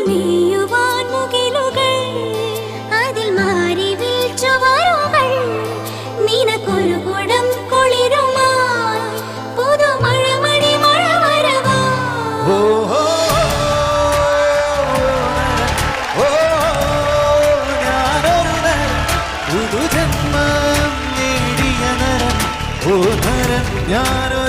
നീയുവാൻ മുകിലുകൾ അതിൽ മാറി വീഴ്ചവരുകൾ നിനക്കൊരു കുടം കുളിരുമായി പുതുമഴമണി മഴ വരവാ പുതുജന്മം നേടിയ നരൻ ഓ നരൻ ഞാനൊരു